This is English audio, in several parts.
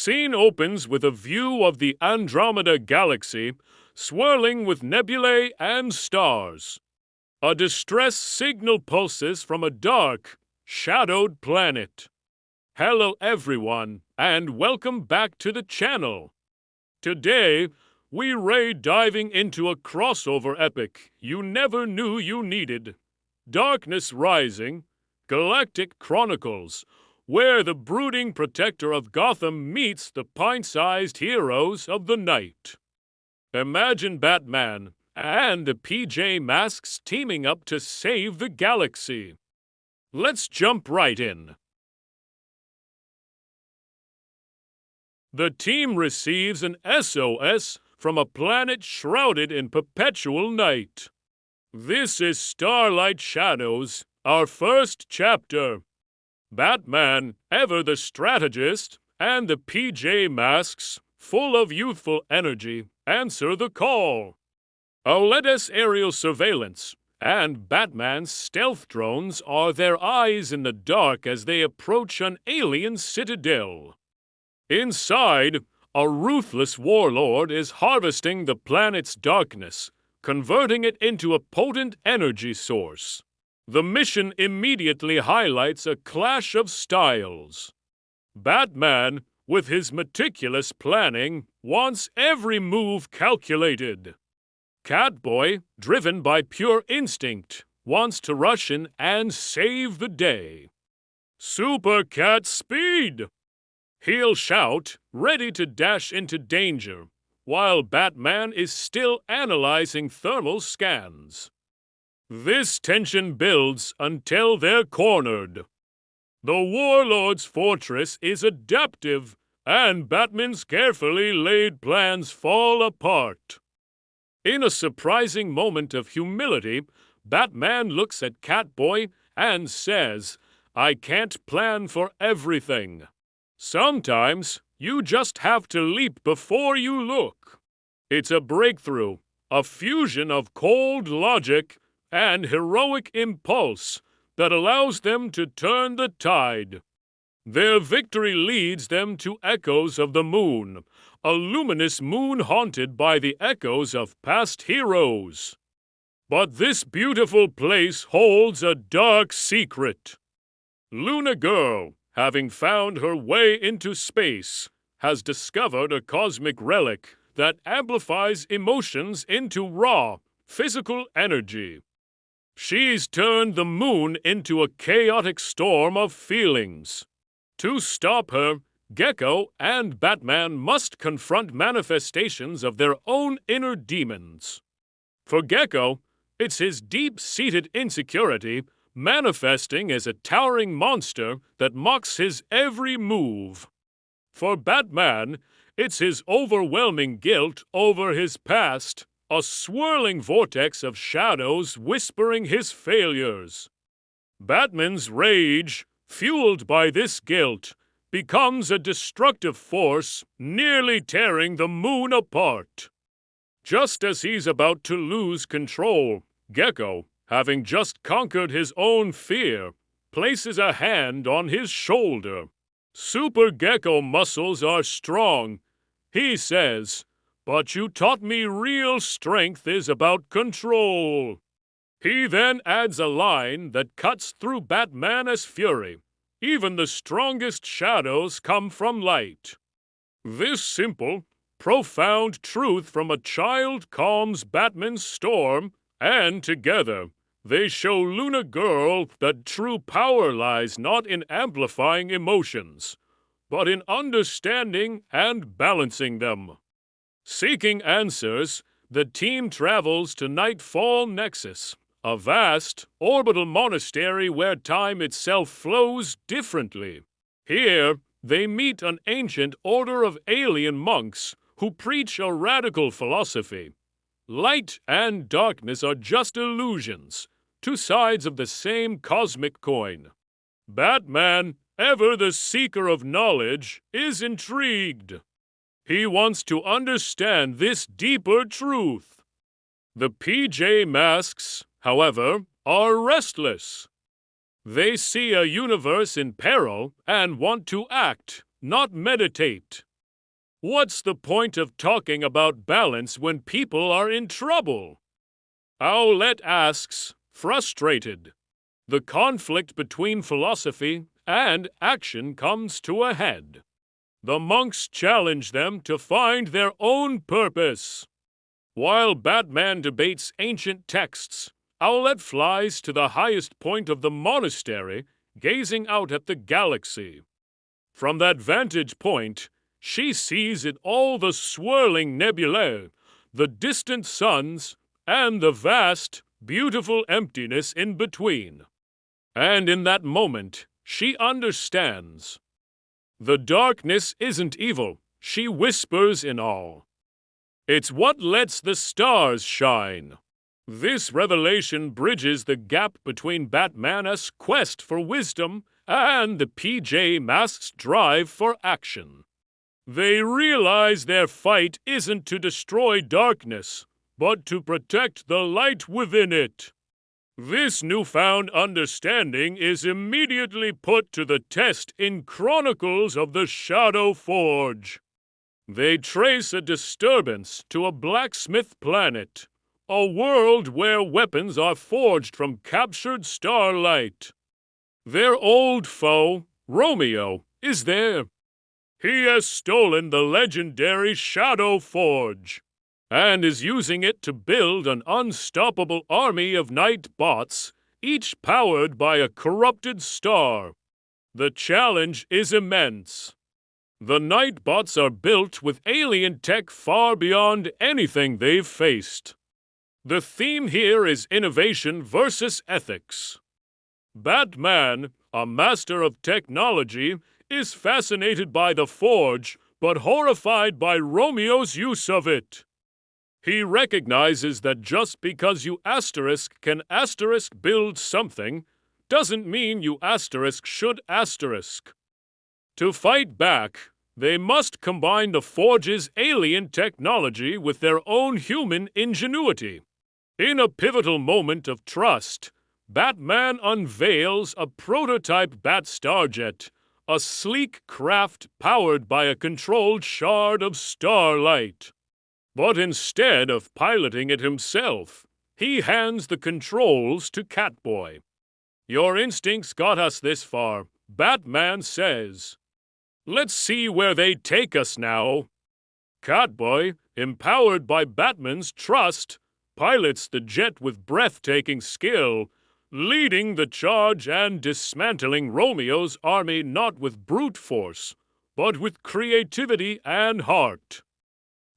Scene opens with a view of the Andromeda Galaxy, swirling with nebulae and stars. A distress signal pulses from a dark, shadowed planet. Hello everyone, and welcome back to the channel. Today, we're diving into a crossover epic you never knew you needed. Darkness Rising, Galactic Chronicles, where the brooding protector of Gotham meets the pint-sized heroes of the night. Imagine Batman and the PJ Masks teaming up to save the galaxy. Let's jump right in. The team receives an SOS from a planet shrouded in perpetual night. This is Starlight Shadows, our first chapter. Batman, ever the strategist, and the PJ Masks, full of youthful energy, answer the call. Owlette's aerial surveillance and Batman's stealth drones are their eyes in the dark as they approach an alien citadel. Inside, a ruthless warlord is harvesting the planet's darkness, converting it into a potent energy source. The mission immediately highlights a clash of styles. Batman, with his meticulous planning, wants every move calculated. Catboy, driven by pure instinct, wants to rush in and save the day. Super Cat Speed! He'll shout, ready to dash into danger, while Batman is still analyzing thermal scans. This tension builds until they're cornered. The Warlord's fortress is adaptive, and Batman's carefully laid plans fall apart. In a surprising moment of humility, Batman looks at Catboy and says, "I can't plan for everything. Sometimes you just have to leap before you look." It's a breakthrough, a fusion of cold logic and heroic impulse that allows them to turn the tide. Their victory leads them to echoes of the moon, a luminous moon haunted by the echoes of past heroes. But this beautiful place holds a dark secret. Luna Girl, having found her way into space, has discovered a cosmic relic that amplifies emotions into raw, physical energy. She's turned the moon into a chaotic storm of feelings. To stop her, Gekko and Batman must confront manifestations of their own inner demons. For Gekko, it's his deep-seated insecurity manifesting as a towering monster that mocks his every move. For Batman, it's his overwhelming guilt over his past, a swirling vortex of shadows whispering his failures. Batman's rage, fueled by this guilt, becomes a destructive force, nearly tearing the moon apart. Just as he's about to lose control, Gekko, having just conquered his own fear, places a hand on his shoulder. Super Gekko muscles are strong. He says, "But you taught me real strength is about control." He then adds a line that cuts through Batman as fury. Even the strongest shadows come from light. This simple, profound truth from a child calms Batman's storm, and together, they show Luna Girl that true power lies not in amplifying emotions, but in understanding and balancing them. Seeking answers, the team travels to Nightfall Nexus, a vast, orbital monastery where time itself flows differently. Here, they meet an ancient order of alien monks who preach a radical philosophy. Light and darkness are just illusions, two sides of the same cosmic coin. Batman, ever the seeker of knowledge, is intrigued. He wants to understand this deeper truth. The PJ Masks, however, are restless. They see a universe in peril and want to act, not meditate. What's the point of talking about balance when people are in trouble? Owlette asks, frustrated. The conflict between philosophy and action comes to a head. The monks challenge them to find their own purpose. While Batman debates ancient texts, Owlette flies to the highest point of the monastery, gazing out at the galaxy. From that vantage point, she sees in all the swirling nebulae, the distant suns, and the vast, beautiful emptiness in between. And in that moment, she understands. The darkness isn't evil, she whispers in awe. It's what lets the stars shine. This revelation bridges the gap between Batman's quest for wisdom and the PJ Masks' drive for action. They realize their fight isn't to destroy darkness, but to protect the light within it. This newfound understanding is immediately put to the test in Chronicles of the Shadow Forge. They trace a disturbance to a blacksmith planet, a world where weapons are forged from captured starlight. Their old foe, Romeo, is there. He has stolen the legendary Shadow Forge and is using it to build an unstoppable army of night bots, each powered by a corrupted star. The challenge is immense. The Nightbots are built with alien tech far beyond anything they've faced. The theme here is innovation versus ethics. Batman, a master of technology, is fascinated by the Forge, but horrified by Romeo's use of it. He recognizes that just because you can build something, doesn't mean you should. To fight back, they must combine the Forge's alien technology with their own human ingenuity. In a pivotal moment of trust, Batman unveils a prototype Bat Starjet, a sleek craft powered by a controlled shard of starlight. But instead of piloting it himself, he hands the controls to Catboy. Your instincts got us this far, Batman says. Let's see where they take us now. Catboy, empowered by Batman's trust, pilots the jet with breathtaking skill, leading the charge and dismantling Romeo's army not with brute force, but with creativity and heart.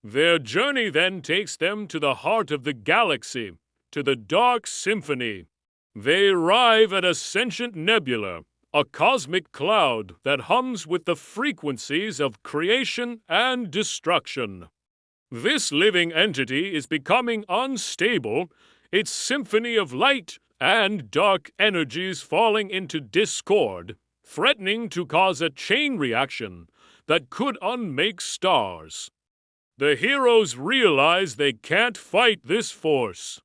Their journey then takes them to the heart of the galaxy, to the Dark Symphony. They arrive at a sentient nebula, a cosmic cloud that hums with the frequencies of creation and destruction. This living entity is becoming unstable, its symphony of light and dark energies falling into discord, threatening to cause a chain reaction that could unmake stars. The heroes realize they can't fight this force.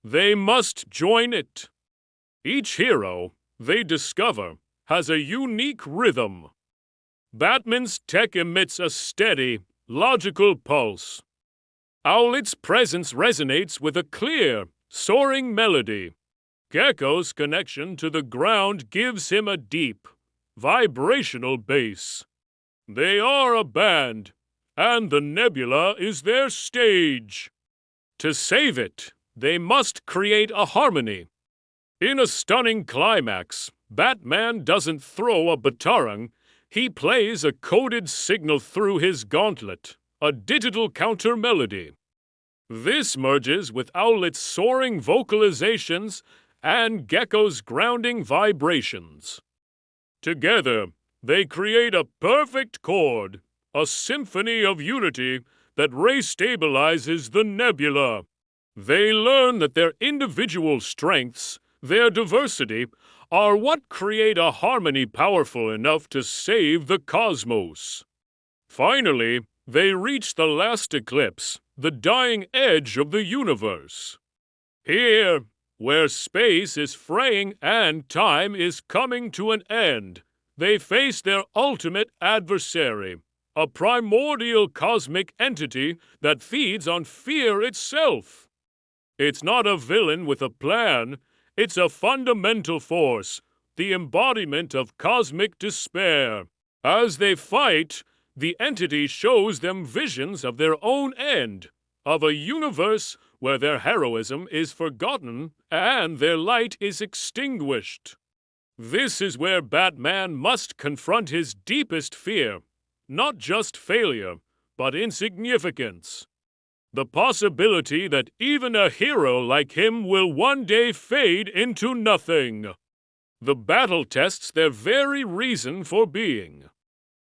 They must join it. Each hero, they discover, has a unique rhythm. Batman's tech emits a steady, logical pulse. Owlette's presence resonates with a clear, soaring melody. Gekko's connection to the ground gives him a deep, vibrational bass. They are a band, and the nebula is their stage. To save it, they must create a harmony. In a stunning climax, Batman doesn't throw a batarang, he plays a coded signal through his gauntlet, a digital counter-melody. This merges with Owlette's soaring vocalizations and Gekko's grounding vibrations. Together, they create a perfect chord, a symphony of unity that re-stabilizes the nebula. They learn that their individual strengths, their diversity, are what create a harmony powerful enough to save the cosmos. Finally, they reach the Last Eclipse, the dying edge of the universe. Here, where space is fraying and time is coming to an end, they face their ultimate adversary, a primordial cosmic entity that feeds on fear itself. It's not a villain with a plan, it's a fundamental force, the embodiment of cosmic despair. As they fight, the entity shows them visions of their own end, of a universe where their heroism is forgotten and their light is extinguished. This is where Batman must confront his deepest fear, not just failure, but insignificance. The possibility that even a hero like him will one day fade into nothing. The battle tests their very reason for being.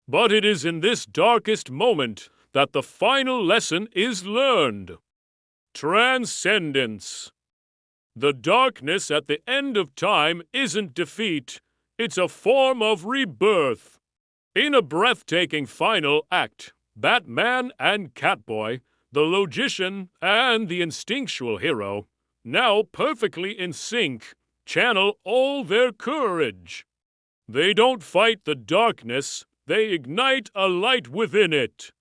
But it is in this darkest moment that the final lesson is learned. Transcendence. The darkness at the end of time isn't defeat, it's a form of rebirth. In a breathtaking final act, Batman and Catboy, the logician and the instinctual hero, now perfectly in sync, channel all their courage. They don't fight the darkness, they ignite a light within it.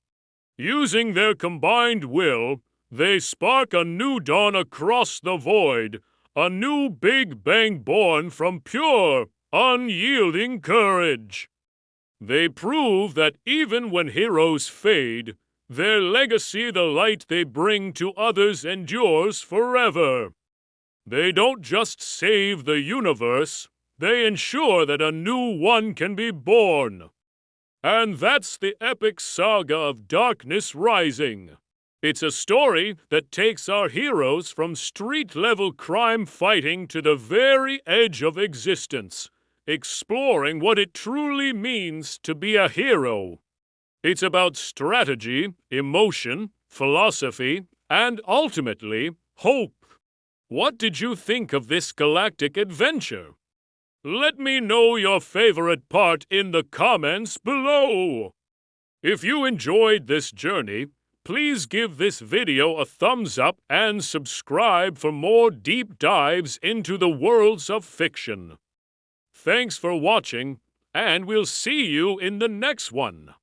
Using their combined will, they spark a new dawn across the void, a new Big Bang born from pure, unyielding courage. They prove that even when heroes fade, their legacy, the light they bring to others, endures forever. They don't just save the universe, they ensure that a new one can be born. And that's the epic saga of Darkness Rising. It's a story that takes our heroes from street-level crime fighting to the very edge of existence, exploring what it truly means to be a hero. It's about strategy, emotion, philosophy, and ultimately, hope. What did you think of this galactic adventure? Let me know your favorite part in the comments below. If you enjoyed this journey, please give this video a thumbs up and subscribe for more deep dives into the worlds of fiction. Thanks for watching, and we'll see you in the next one.